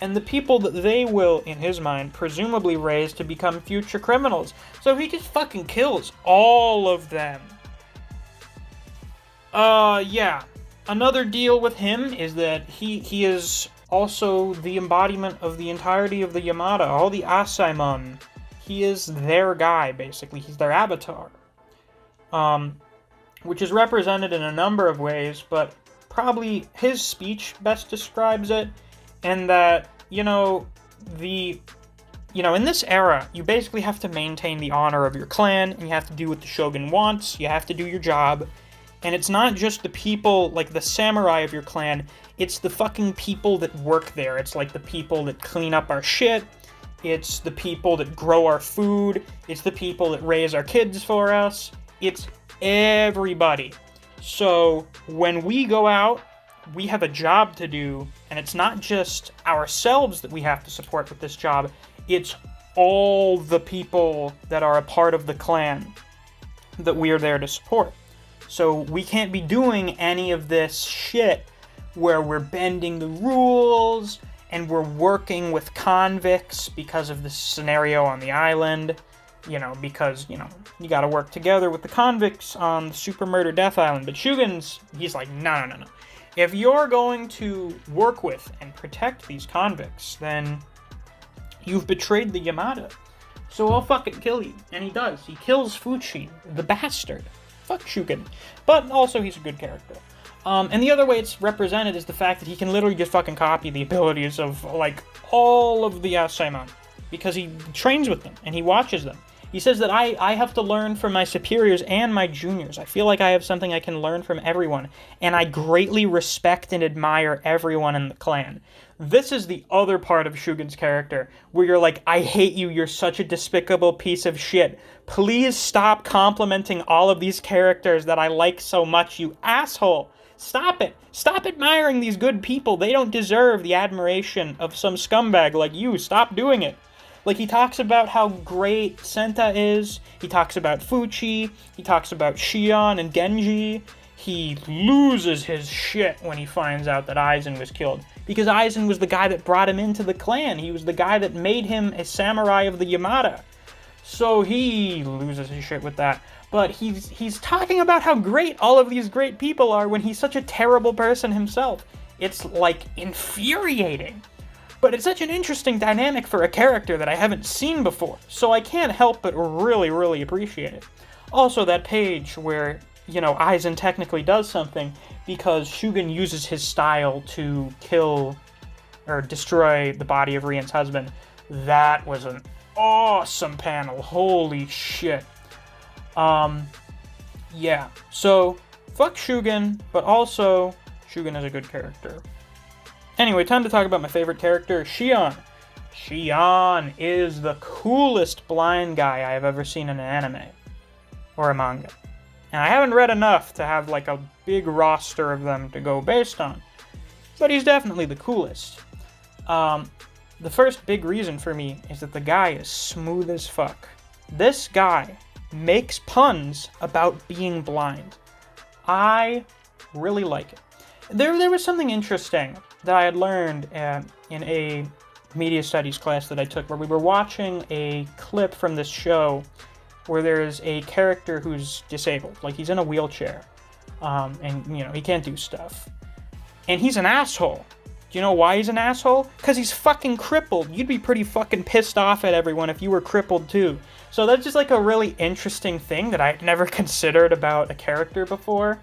And the people that they will, in his mind, presumably raise to become future criminals. So he just fucking kills all of them. Yeah. Another deal with him is that he is also the embodiment of the entirety of the Yamada, all the Asaemon. He is their guy, basically. He's their avatar. Which is represented in a number of ways, but probably his speech best describes it, and that, in this era, you basically have to maintain the honor of your clan, and you have to do what the shogun wants, you have to do your job, and it's not just the people, like the samurai of your clan, it's the fucking people that work there. It's like the people that clean up our shit, it's the people that grow our food, it's the people that raise our kids for us, it's everybody. So when we go out, we have a job to do, and it's not just ourselves that we have to support with this job, it's all the people that are a part of the clan that we are there to support. So we can't be doing any of this shit where we're bending the rules and we're working with convicts because of the scenario on the island, because, you gotta work together with the convicts on the Super Murder Death Island. But Shugen's, he's like, no. If you're going to work with and protect these convicts, then you've betrayed the Yamada. So I'll fucking kill you. And he does. He kills Fuchi, the bastard. Fuck Shugen. But also he's a good character. And the other way it's represented is the fact that he can literally just fucking copy the abilities of, all of the Asaemon. Because he trains with them, and he watches them. He says that I have to learn from my superiors and my juniors. I feel like I have something I can learn from everyone, and I greatly respect and admire everyone in the clan. This is the other part of Shugen's character, where you're like, I hate you, you're such a despicable piece of shit. Please stop complimenting all of these characters that I like so much, you asshole. Stop it. Stop admiring these good people. They don't deserve the admiration of some scumbag like you. Stop doing it. He talks about how great Senta is, he talks about Fuchi, he talks about Shion and Genji. He loses his shit when he finds out that Aizen was killed. Because Aizen was the guy that brought him into the clan. He was the guy that made him a samurai of the Yamada. So he loses his shit with that. But he's talking about how great all of these great people are when he's such a terrible person himself. It's, infuriating. But it's such an interesting dynamic for a character that I haven't seen before, so I can't help but really, really appreciate it. Also, that page where, Aizen technically does something because Shugen uses his style to kill or destroy the body of Rien's husband. That was an awesome panel. Holy shit. Yeah. So, fuck Shugen, but also, Shugen is a good character. Anyway, time to talk about my favorite character, Shion. Shion is the coolest blind guy I have ever seen in an anime. Or a manga. And I haven't read enough to have, a big roster of them to go based on. But he's definitely the coolest. The first big reason for me is that the guy is smooth as fuck. This guy makes puns about being blind. I really like it. There was something interesting that I had learned in a media studies class that I took, where we were watching a clip from this show where there's a character who's disabled, he's in a wheelchair, and, he can't do stuff. And he's an asshole. Do you know why he's an asshole? Because he's fucking crippled. You'd be pretty fucking pissed off at everyone if you were crippled too. So that's just, a really interesting thing that I'd never considered about a character before.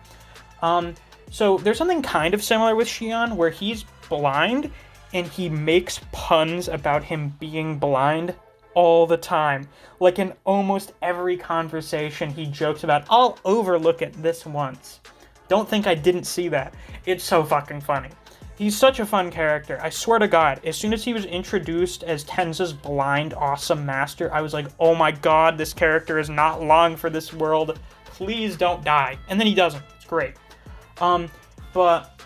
So there's something kind of similar with Shion, where he's blind, and he makes puns about him being blind all the time. In almost every conversation, he jokes about, I'll overlook it this once. Don't think I didn't see that. It's so fucking funny. He's such a fun character. I swear to God, as soon as he was introduced as Tenza's blind, awesome master, I was like, oh my god, this character is not long for this world. Please don't die. And then he doesn't. It's great. But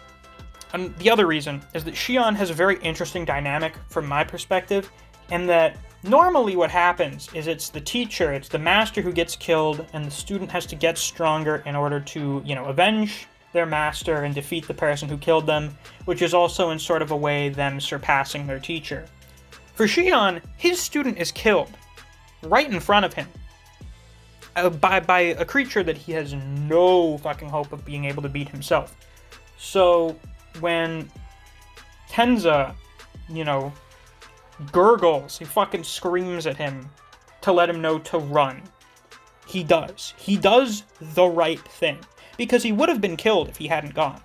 the other reason is that Shion has a very interesting dynamic from my perspective, and that normally what happens is it's the teacher, it's the master who gets killed, and the student has to get stronger in order to, avenge their master and defeat the person who killed them, which is also in sort of a way them surpassing their teacher. For Shion, his student is killed right in front of him by a creature that he has no fucking hope of being able to beat himself. So when Tenza, you know, gurgles. He fucking screams at him to let him know to run. He does. He does the right thing. Because he would have been killed if he hadn't gone.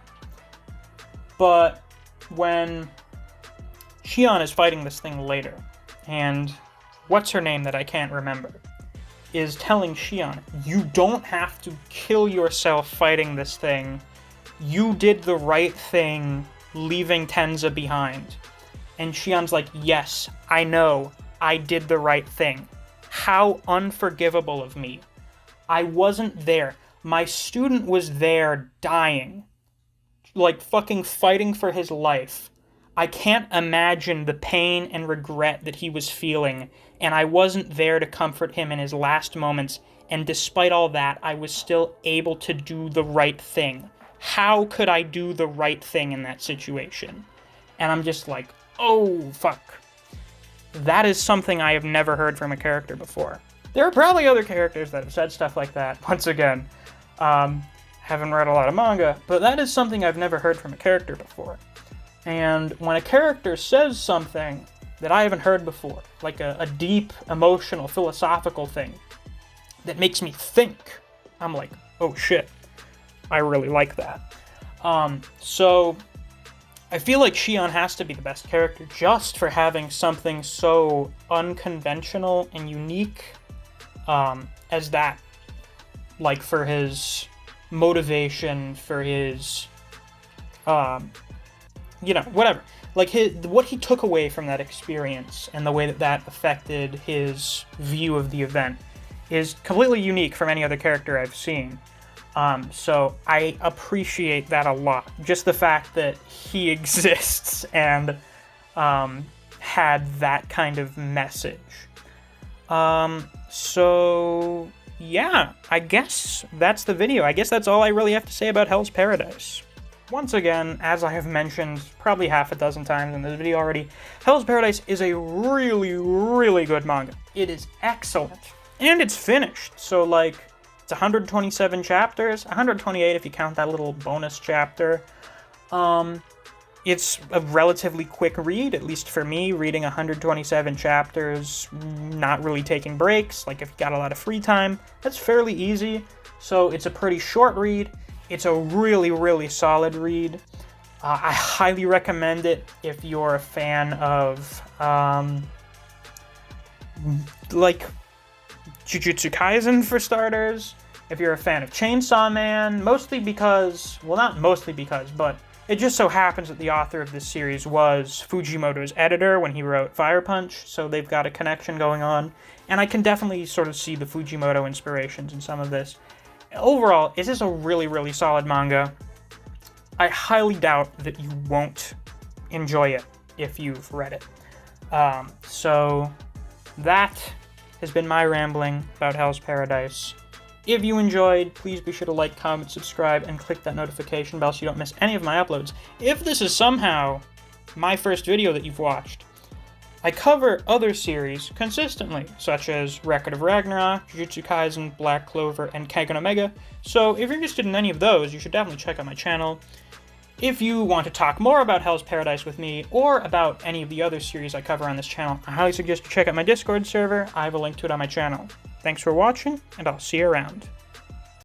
But when Shion is fighting this thing later, and what's her name that I can't remember, is telling Shion, you don't have to kill yourself fighting this thing. You did the right thing leaving Tenza behind. And Shion's like, yes, I know, I did the right thing. How unforgivable of me. I wasn't there. My student was there dying. Like, fucking fighting for his life. I can't imagine the pain and regret that he was feeling, and I wasn't there to comfort him in his last moments, and despite all that, I was still able to do the right thing. How could I do the right thing in that situation? And I'm just like, oh, fuck. That is something I have never heard from a character before. There are probably other characters that have said stuff like that. Once again, haven't read a lot of manga, but that is something I've never heard from a character before. And when a character says something that I haven't heard before, like a deep, emotional, philosophical thing that makes me think, I'm like, oh shit, I really like that. So I feel like Shion has to be the best character just for having something so unconventional and unique as that. Like, for his motivation, for his, you know, whatever. Like, what he took away from that experience and the way that that affected his view of the event is completely unique from any other character I've seen. So I appreciate that a lot. Just the fact that he exists and had that kind of message. So yeah, I guess that's the video. I guess that's all I really have to say about Hell's Paradise. Once again, as I have mentioned probably half a dozen times in this video already, Hell's Paradise is a really, really good manga. It is excellent. And it's finished. So, like, it's 127 chapters, 128 if you count that little bonus chapter. It's a relatively quick read, at least for me, reading 127 chapters, not really taking breaks, like if you got a lot of free time, that's fairly easy. So it's a pretty short read. It's a really, really solid read. I highly recommend it if you're a fan of, like, Jujutsu Kaisen for starters. If you're a fan of Chainsaw Man, mostly because, well, not mostly because, but it just so happens that the author of this series was Fujimoto's editor when he wrote Fire Punch, so they've got a connection going on, and I can definitely sort of see the Fujimoto inspirations in some of this. Overall, it is a really, really solid manga. I highly doubt that you won't enjoy it if you've read it. So that has been my rambling about Hell's Paradise. If you enjoyed, please be sure to like, comment, subscribe, and click that notification bell so you don't miss any of my uploads. If this is somehow my first video that you've watched, I cover other series consistently, such as Record of Ragnarok, Jujutsu Kaisen, Black Clover, and Kengan Omega, so if you're interested in any of those, you should definitely check out my channel. If you want to talk more about Hell's Paradise with me, or about any of the other series I cover on this channel, I highly suggest you check out my Discord server. I have a link to it on my channel. Thanks for watching, and I'll see you around.